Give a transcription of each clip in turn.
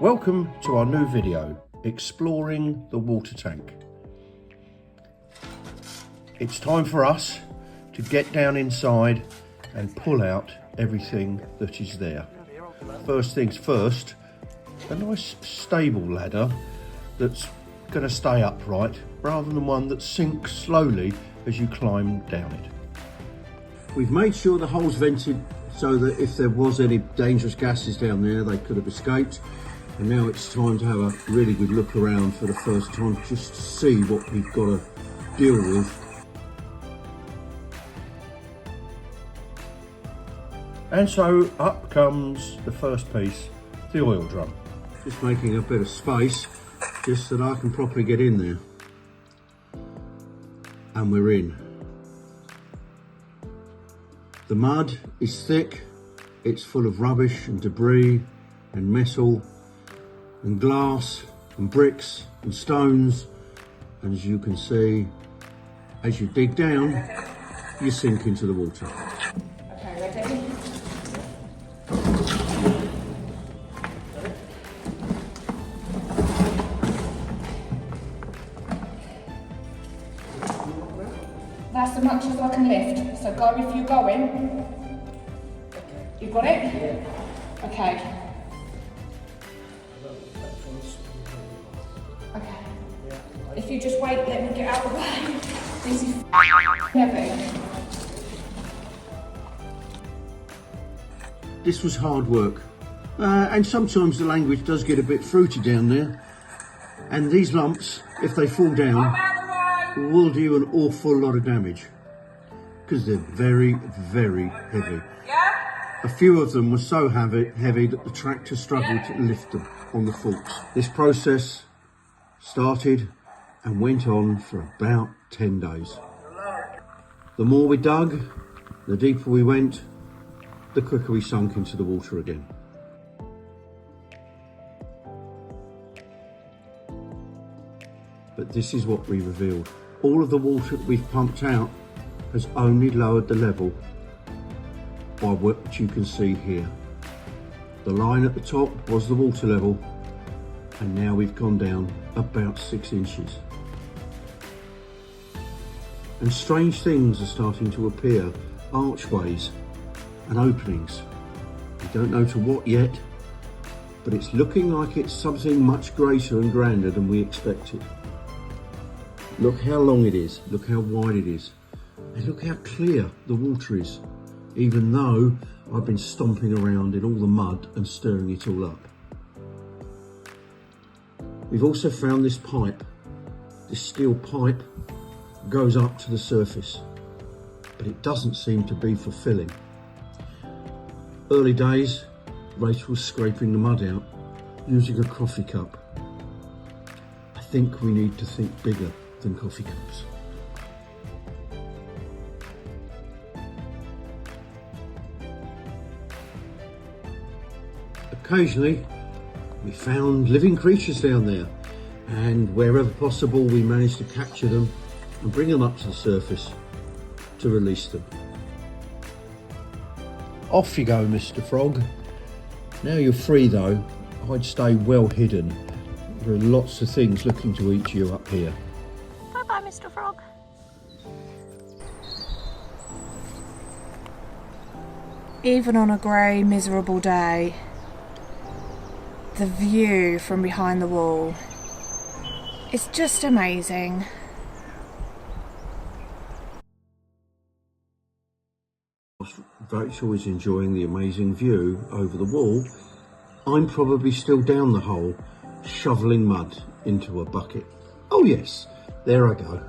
Welcome to our new video, exploring the water tank. It's time for us to get down inside and pull out everything that is there. First things first, a nice stable ladder that's going to stay upright rather than one that sinks slowly as you climb down it. We've made sure the hole's vented so that if there was any dangerous gases down there, they could have escaped. And now it's time to have a really good look around for the first time, just to see what we've got to deal with. And so up comes the first piece, the oil drum. Just making a bit of space, just so that I can properly get in there. And we're in. The mud is thick, it's full of rubbish and debris and metal and glass and bricks and stones, and as you can see, as you dig down, you sink into the water. Okay, ready? That's as much as I can lift, so go if you're going. You got it? Yeah. Okay. Okay. If you just wait, let me get out of the way. This is heavy. This was hard work. And sometimes the language does get a bit fruity down there. And these lumps, if they fall down, will do you an awful lot of damage. Because they're very, very heavy. A few of them were so heavy that the tractor struggled to lift them on the forks. This process started and went on for about 10 days. The more we dug, the deeper we went, the quicker we sunk into the water again. But this is what we revealed. All of the water that we've pumped out has only lowered the level by what you can see here. The line at the top was the water level, and now we've gone down about 6 inches. And strange things are starting to appear, archways and openings. We don't know to what yet, but it's looking like it's something much greater and grander than we expected. Look how long it is, look how wide it is, and look how clear the water is, even though I've been stomping around in all the mud and stirring it all up. We've also found this pipe. This steel pipe goes up to the surface, but it doesn't seem to be for filling. Early days, Rachel was scraping the mud out using a coffee cup. I think we need to think bigger than coffee cups. Occasionally, we found living creatures down there, and wherever possible we managed to capture them and bring them up to the surface to release them. Off you go, Mr. Frog. Now you're free though, I'd stay well hidden. There are lots of things looking to eat you up here. Bye-bye, Mr. Frog. Even on a grey, miserable day, the view from behind the wall is just amazing. Rachel is enjoying the amazing view over the wall. I'm probably still down the hole, shoveling mud into a bucket. Oh yes, there I go.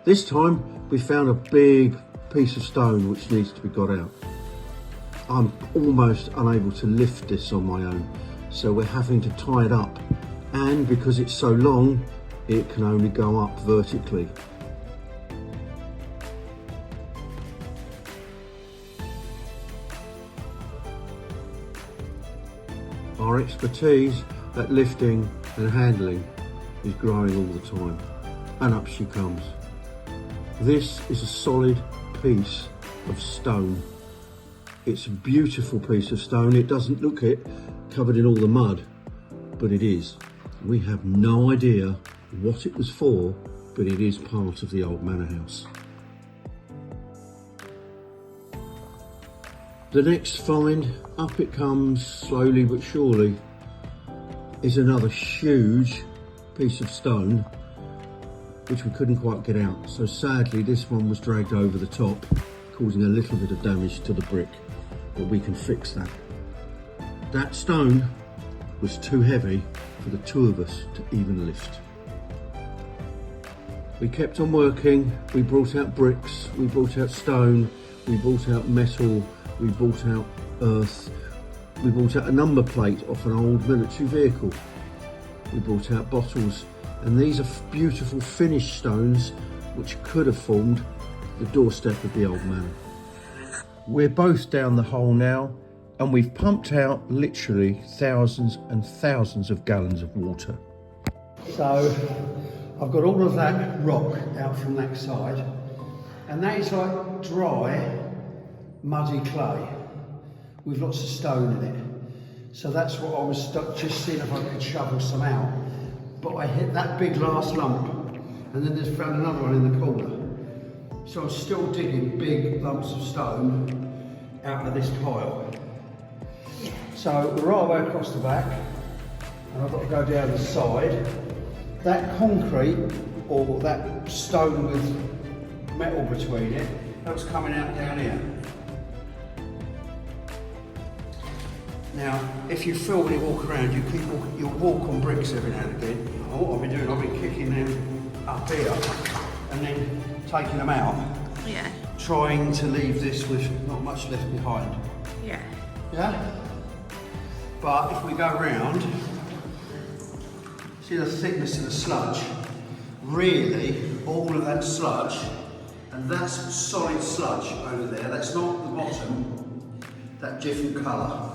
This time we found a big piece of stone which needs to be got out. I'm almost unable to lift this on my own, so we're having to tie it up, and because it's so long, it can only go up vertically. Our expertise at lifting and handling is growing all the time, and up she comes. This is a solid piece of stone. It's a beautiful piece of stone. It doesn't look it, covered in all the mud, but it is. We have no idea what it was for, but it is part of the old manor house. The next find, up it comes slowly but surely, is another huge piece of stone which we couldn't quite get out. So sadly this one was dragged over the top, causing a little bit of damage to the brick, but we can fix that. That stone was too heavy for the two of us to even lift. We kept on working, we brought out bricks, we brought out stone, we brought out metal, we brought out earth, we brought out a number plate off an old military vehicle, we brought out bottles, and these are beautiful finished stones which could have formed the doorstep of the old manor. We're both down the hole now, and we've pumped out literally thousands and thousands of gallons of water. So I've got all of that rock out from that side, and that is like dry, muddy clay with lots of stone in it. So that's what I was just seeing if I could shovel some out. But I hit that big last lump, and then there's found another one in the corner. So I'm still digging big lumps of stone out of this pile. So we're right away across the back, and I've got to go down the side. That concrete, or that stone with metal between it, that was coming out down here. Now, if you feel when you walk around, you'll walk on bricks every now and again. And what I've been doing, I've been kicking them up here and then taking them out. Yeah. Trying to leave this with not much left behind. Yeah. Yeah? But if we go round, see the thickness of the sludge? Really, all of that sludge, and that's solid sludge over there. That's not the bottom, that different colour.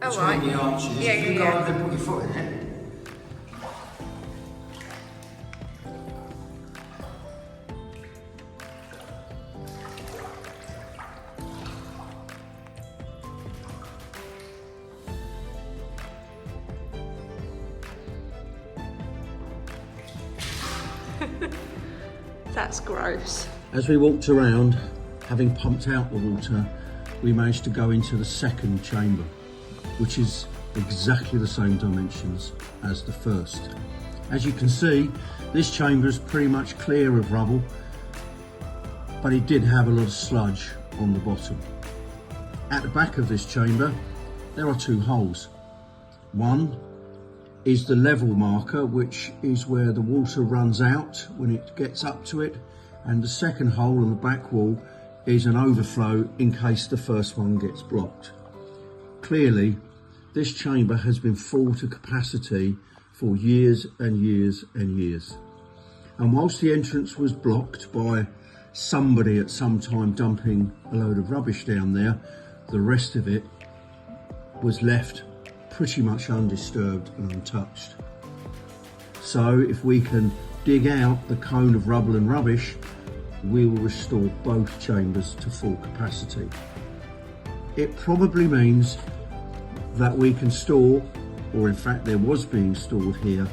Oh, between right. the arches. Yeah, you yeah, go yeah. over and put your foot in it. That's gross. As we walked around, having pumped out the water, we managed to go into the second chamber, which is exactly the same dimensions as the first. As you can see, this chamber is pretty much clear of rubble, but it did have a lot of sludge on the bottom. At the back of this chamber, there are two holes. One is the level marker, which is where the water runs out when it gets up to it, and the second hole on the back wall is an overflow in case the first one gets blocked. Clearly, this chamber has been full to capacity for years and years and years. And whilst the entrance was blocked by somebody at some time dumping a load of rubbish down there, the rest of it was left pretty much undisturbed and untouched. So if we can dig out the cone of rubble and rubbish, we will restore both chambers to full capacity. It probably means that we can store, or in fact there was being stored here,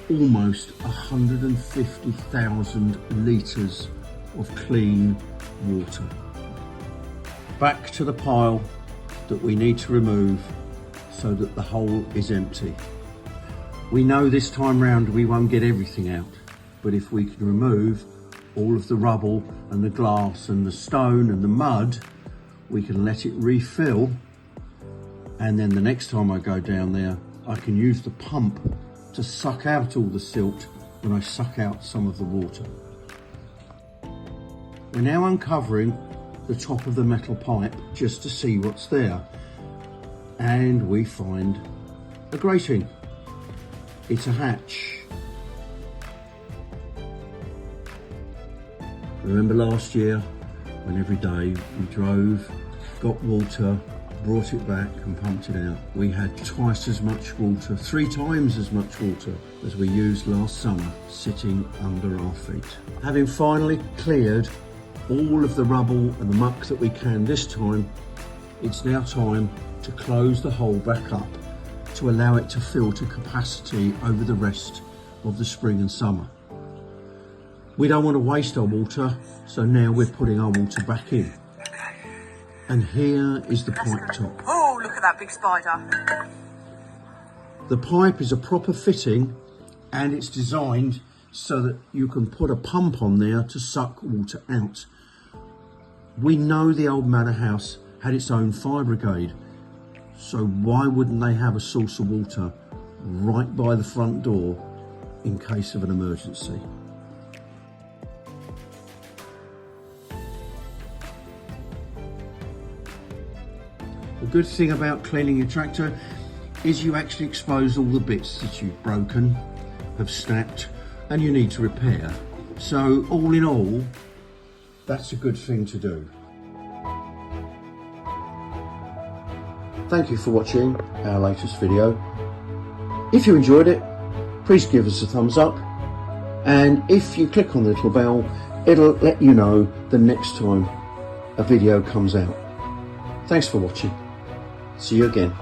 almost 150,000 litres of clean water. Back to the pile that we need to remove so that the hole is empty. We know this time round we won't get everything out, but if we can remove all of the rubble and the glass and the stone and the mud, we can let it refill, and then the next time I go down there, I can use the pump to suck out all the silt when I suck out some of the water. We're now uncovering the top of the metal pipe just to see what's there, and we find a grating. It's a hatch. Remember last year when every day we drove, got water, brought it back and pumped it out? We had twice as much water, 3 times as much water as we used last summer sitting under our feet. Having finally cleared all of the rubble and the muck that we can this time, it's now time to close the hole back up to allow it to fill to capacity over the rest of the spring and summer. We don't want to waste our water, so now we're putting our water back in. And here is the pipe top. Oh, look at that big spider. The pipe is a proper fitting and it's designed so that you can put a pump on there to suck water out. We know the old manor house had its own fire brigade, so why wouldn't they have a source of water right by the front door in case of an emergency? The good thing about cleaning your tractor is you actually expose all the bits that you've broken, have snapped, and you need to repair. So all in all, that's a good thing to do. Thank you for watching our latest video. If you enjoyed it, please give us a thumbs up, and if you click on the little bell, it'll let you know the next time a video comes out. Thanks for watching. See you again.